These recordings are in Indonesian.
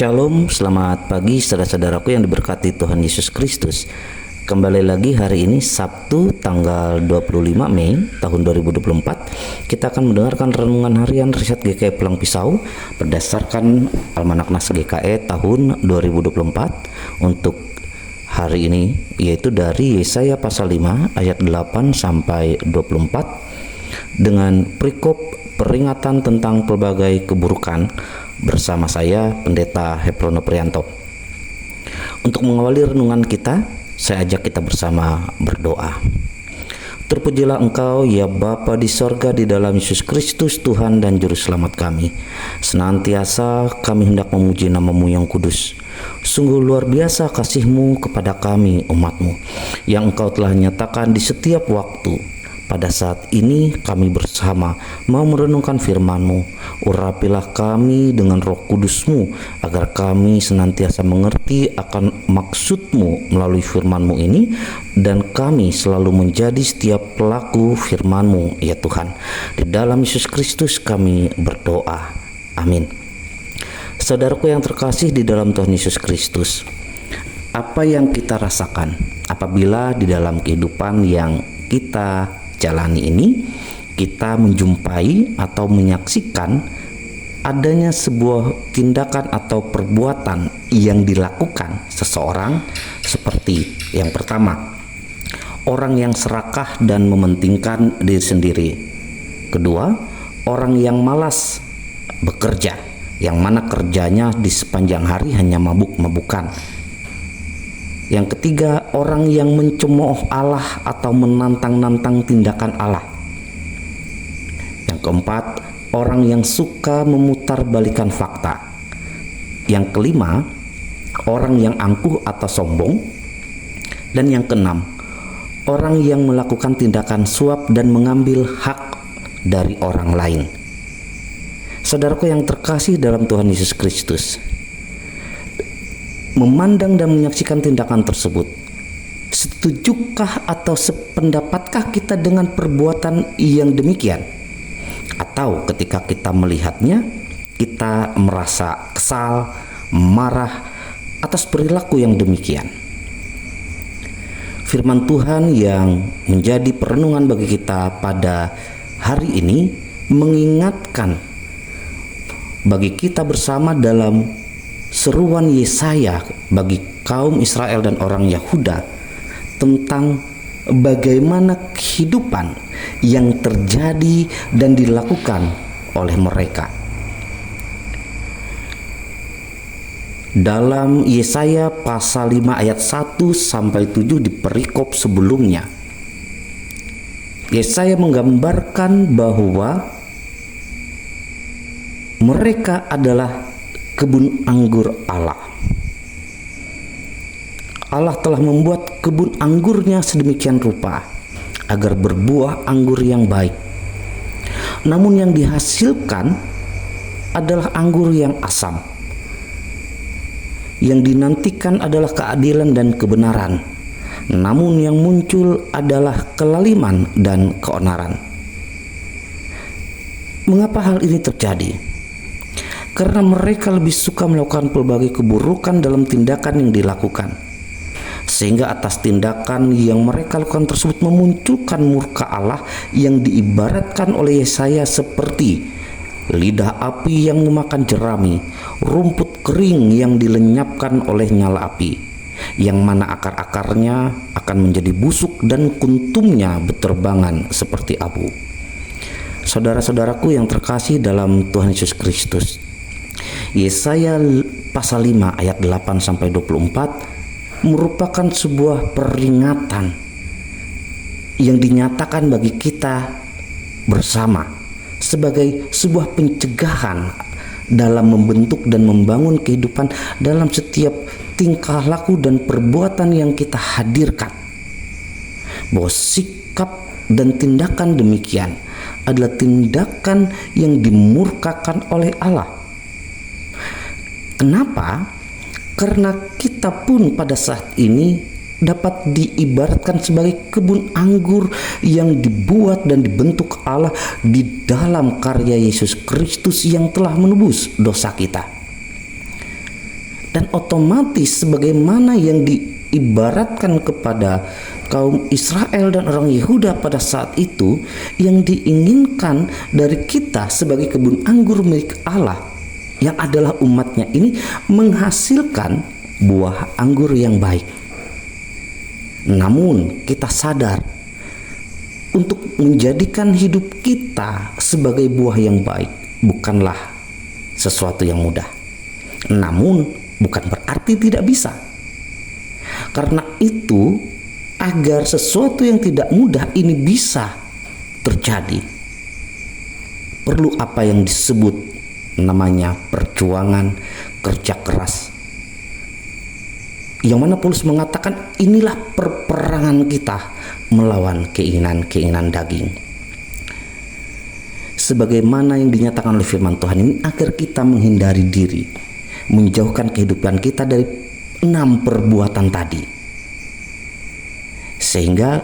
Shalom, selamat pagi saudara-saudaraku yang diberkati Tuhan Yesus Kristus. Kembali lagi hari ini Sabtu tanggal 25 Mei tahun 2024. Kita akan mendengarkan renungan harian Riset GKI Pulang Pisau berdasarkan Almanak Nas GKI tahun 2024 untuk hari ini, yaitu dari Yesaya pasal 5 ayat 8 sampai 24 dengan perikop peringatan tentang pelbagai keburukan bersama saya Pendeta Heprono Prianto. Untuk mengawali renungan kita, saya ajak kita bersama berdoa. Terpujilah Engkau ya Bapa di sorga, di dalam Yesus Kristus Tuhan dan Juru Selamat kami. Senantiasa kami hendak memuji nama-Mu yang kudus. Sungguh luar biasa kasih-Mu kepada kami umat-Mu, yang Engkau telah nyatakan di setiap waktu. Pada saat ini kami bersama mau merenungkan firman-Mu. Urapilah kami dengan Roh Kudus-Mu agar kami senantiasa mengerti akan maksud-Mu melalui firman-Mu ini, dan kami selalu menjadi setiap pelaku firman-Mu ya Tuhan. Di dalam Yesus Kristus kami berdoa. Amin. Saudaraku yang terkasih di dalam Tuhan Yesus Kristus, apa yang kita rasakan apabila di dalam kehidupan yang kita jalani ini kita menjumpai atau menyaksikan adanya sebuah tindakan atau perbuatan yang dilakukan seseorang, seperti yang pertama, orang yang serakah dan mementingkan diri sendiri. Kedua, orang yang malas bekerja, yang mana kerjanya di sepanjang hari hanya mabuk-mabukan. Yang ketiga, orang yang mencemooh Allah atau menantang-nantang tindakan Allah. Yang keempat, orang yang suka memutarbalikan fakta. Yang kelima, orang yang angkuh atau sombong. Dan yang keenam, orang yang melakukan tindakan suap dan mengambil hak dari orang lain. Saudaraku yang terkasih dalam Tuhan Yesus Kristus, memandang dan menyaksikan tindakan tersebut, setujukah atau sependapatkah kita dengan perbuatan yang demikian? Atau ketika kita melihatnya, kita merasa kesal, marah atas perilaku yang demikian? Firman Tuhan yang menjadi perenungan bagi kita pada hari ini mengingatkan bagi kita bersama dalam seruan Yesaya bagi kaum Israel dan orang Yahuda tentang bagaimana kehidupan yang terjadi dan dilakukan oleh mereka. Dalam Yesaya pasal 5 ayat 1 sampai 7 di perikop sebelumnya, Yesaya menggambarkan bahwa mereka adalah kebun anggur Allah. Allah telah membuat kebun anggurnya sedemikian rupa agar berbuah anggur yang baik. Namun yang dihasilkan adalah anggur yang asam. Yang dinantikan adalah keadilan dan kebenaran. Namun yang muncul adalah kelaliman dan keonaran. Mengapa hal ini terjadi? Karena mereka lebih suka melakukan pelbagai keburukan dalam tindakan yang dilakukan, sehingga atas tindakan yang mereka lakukan tersebut memunculkan murka Allah yang diibaratkan oleh Yesaya seperti lidah api yang memakan jerami, rumput kering yang dilenyapkan oleh nyala api, yang mana akar-akarnya akan menjadi busuk dan kuntumnya beterbangan seperti abu. Saudara-saudaraku yang terkasih dalam Tuhan Yesus Kristus, Yesaya pasal 5 ayat 8 sampai 24 merupakan sebuah peringatan yang dinyatakan bagi kita bersama sebagai sebuah pencegahan dalam membentuk dan membangun kehidupan dalam setiap tingkah laku dan perbuatan yang kita hadirkan. Bahwa sikap dan tindakan demikian adalah tindakan yang dimurkakan oleh Allah. Kenapa? Karena kita pun pada saat ini dapat diibaratkan sebagai kebun anggur yang dibuat dan dibentuk Allah di dalam karya Yesus Kristus yang telah menebus dosa kita. Dan otomatis sebagaimana yang diibaratkan kepada kaum Israel dan orang Yehuda pada saat itu, yang diinginkan dari kita sebagai kebun anggur milik Allah yang adalah umatnya ini menghasilkan buah anggur yang baik. Namun kita sadar untuk menjadikan hidup kita sebagai buah yang baik bukanlah sesuatu yang mudah. Namun bukan berarti tidak bisa. Karena itu, agar sesuatu yang tidak mudah ini bisa terjadi, perlu apa yang disebut namanya perjuangan, kerja keras. Yang mana Paulus mengatakan inilah perperangan kita melawan keinginan-keinginan daging. Sebagaimana yang dinyatakan oleh firman Tuhan ini, agar kita menghindari diri, menjauhkan kehidupan kita dari 6 perbuatan tadi, sehingga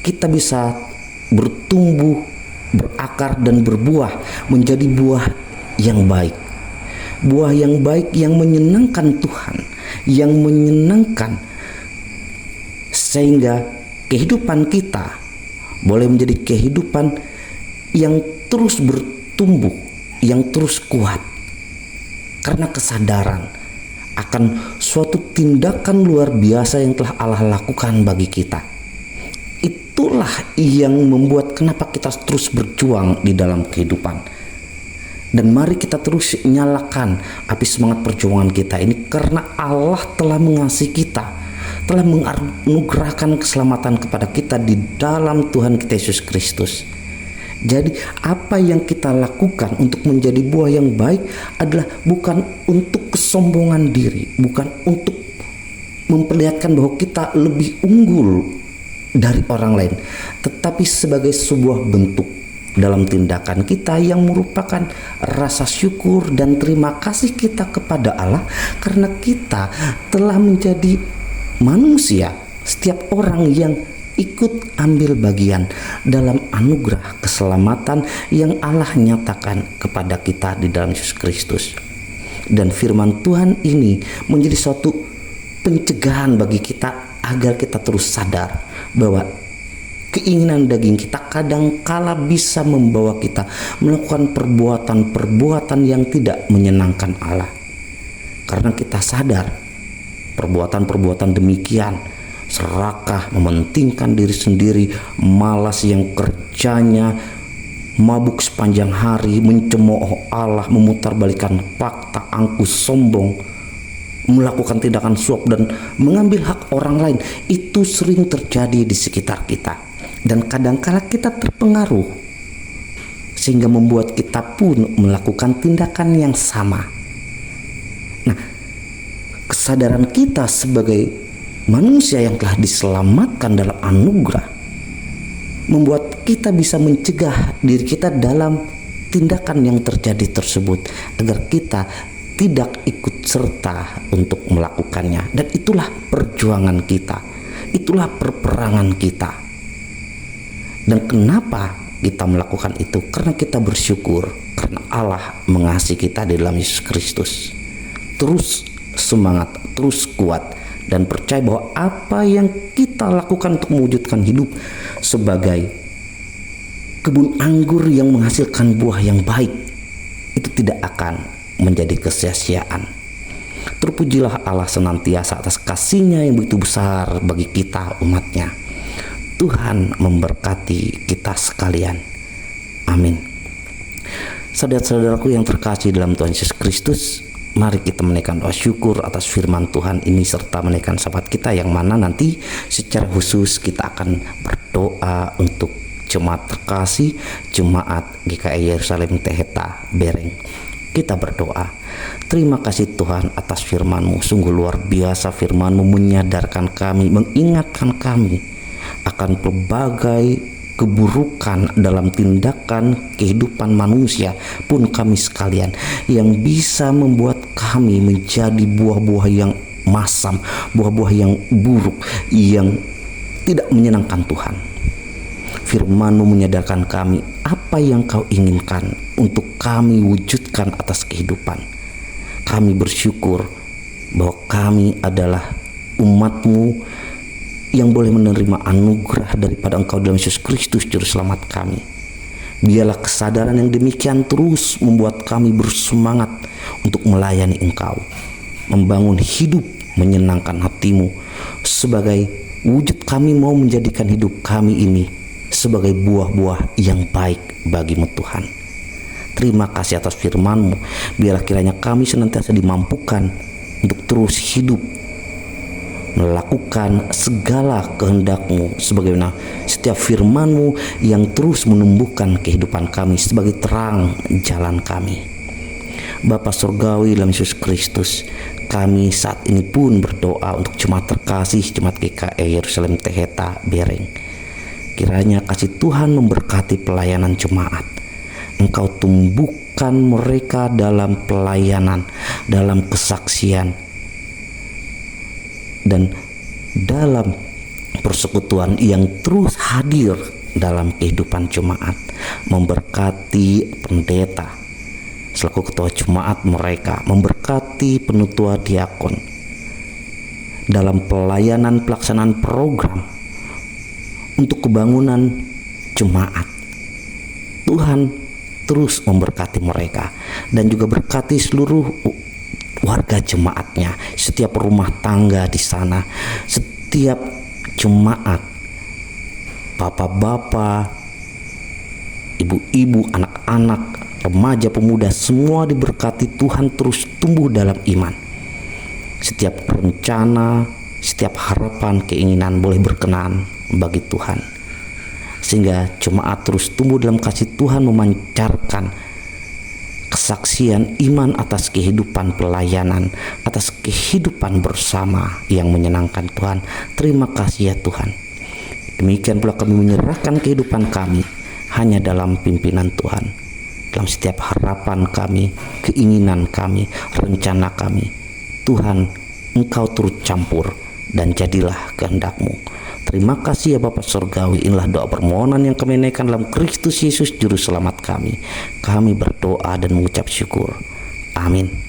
kita bisa bertumbuh, berakar dan berbuah menjadi buah yang baik. Buah yang baik yang menyenangkan Tuhan, yang menyenangkan, sehingga kehidupan kita boleh menjadi kehidupan yang terus bertumbuh, yang terus kuat, karena kesadaran akan suatu tindakan luar biasa yang telah Allah lakukan bagi kita. Itulah yang membuat kenapa kita terus berjuang di dalam kehidupan. Dan mari kita terus nyalakan api semangat perjuangan kita ini, karena Allah telah mengasihi kita, telah menganugerahkan keselamatan kepada kita di dalam Tuhan kita Yesus Kristus. Jadi apa yang kita lakukan untuk menjadi buah yang baik adalah bukan untuk kesombongan diri, bukan untuk memperlihatkan bahwa kita lebih unggul dari orang lain, tetapi sebagai sebuah bentuk dalam tindakan kita yang merupakan rasa syukur dan terima kasih kita kepada Allah, karena kita telah menjadi manusia, setiap orang yang ikut ambil bagian dalam anugerah keselamatan yang Allah nyatakan kepada kita di dalam Yesus Kristus. Dan firman Tuhan ini menjadi suatu pencegahan bagi kita agar kita terus sadar bahwa keinginan daging kita kadangkala bisa membawa kita melakukan perbuatan-perbuatan yang tidak menyenangkan Allah. Karena kita sadar perbuatan-perbuatan demikian, serakah, mementingkan diri sendiri, malas yang kerjanya mabuk sepanjang hari, mencemooh Allah, memutarbalikkan fakta, angkuh, sombong, melakukan tindakan suap dan mengambil hak orang lain, itu sering terjadi di sekitar kita. Dan kadangkala kita terpengaruh sehingga membuat kita pun melakukan tindakan yang sama. Nah, kesadaran kita sebagai manusia yang telah diselamatkan dalam anugerah membuat kita bisa mencegah diri kita dalam tindakan yang terjadi tersebut, agar kita tidak ikut serta untuk melakukannya. Dan itulah perjuangan kita, itulah perperangan kita. Dan kenapa kita melakukan itu? Karena kita bersyukur, karena Allah mengasihi kita di dalam Yesus Kristus. Terus semangat, terus kuat, dan percaya bahwa apa yang kita lakukan untuk mewujudkan hidup sebagai kebun anggur yang menghasilkan buah yang baik, itu tidak akan menjadi kesia-siaan. Terpujilah Allah senantiasa atas kasih-Nya yang begitu besar bagi kita umat-Nya. Tuhan memberkati kita sekalian. Amin. Saudara-saudaraku yang terkasih dalam Tuhan Yesus Kristus, mari kita menaikkan doa syukur atas firman Tuhan ini, serta menaikkan sahabat kita yang mana nanti secara khusus kita akan berdoa untuk jemaat terkasih, jemaat GKI Yerusalem Teheta Bereng. Kita berdoa. Terima kasih Tuhan atas firman-Mu. Sungguh luar biasa firman-Mu menyadarkan kami, mengingatkan kami akan berbagai keburukan dalam tindakan kehidupan manusia pun kami sekalian, yang bisa membuat kami menjadi buah-buah yang masam, buah-buah yang buruk, yang tidak menyenangkan Tuhan. Firman-Mu menyadarkan kami apa yang Kau inginkan untuk kami wujudkan atas kehidupan. Kami bersyukur bahwa kami adalah umat-Mu yang boleh menerima anugerah daripada Engkau dalam Yesus Kristus Juru Selamat kami. Biarlah kesadaran yang demikian terus membuat kami bersemangat untuk melayani Engkau, membangun hidup menyenangkan hati-Mu, sebagai wujud kami mau menjadikan hidup kami ini sebagai buah-buah yang baik bagi-Mu Tuhan. Terima kasih atas firman-Mu. Biarlah kiranya kami senantiasa dimampukan untuk terus hidup melakukan segala kehendak-Mu, sebagaimana setiap firman-Mu yang terus menumbuhkan kehidupan kami sebagai terang jalan kami. Bapa Surgawi dalam Yesus Kristus, kami saat ini pun berdoa untuk jemaat terkasih, jemaat GKI Yerusalem Teheta Bereng. Kiranya kasih Tuhan memberkati pelayanan jemaat. Engkau tumbuhkan mereka dalam pelayanan, dalam kesaksian, dan dalam persekutuan yang terus hadir dalam kehidupan jemaat. Memberkati pendeta selaku ketua jemaat mereka, memberkati penutua diakon dalam pelayanan pelaksanaan program untuk kebangunan jemaat. Tuhan terus memberkati mereka, dan juga berkati seluruh warga jemaatnya, setiap rumah tangga di sana, setiap jemaat, bapak-bapak, ibu-ibu, anak-anak, remaja, pemuda, semua diberkati Tuhan terus tumbuh dalam iman. Setiap rencana, setiap harapan, keinginan boleh berkenan bagi Tuhan, sehingga jemaat terus tumbuh dalam kasih Tuhan, memancarkan kesaksian iman atas kehidupan pelayanan, atas kehidupan bersama yang menyenangkan Tuhan. Terima kasih ya Tuhan. Demikian pula kami menyerahkan kehidupan kami hanya dalam pimpinan Tuhan, dalam setiap harapan kami, keinginan kami, rencana kami. Tuhan, Engkau turut campur dan jadilah kehendak-Mu. Terima kasih ya Bapa Surgawi. Inilah doa permohonan yang kami naikkan dalam Kristus Yesus Juru Selamat kami. Kami berdoa dan mengucap syukur. Amin.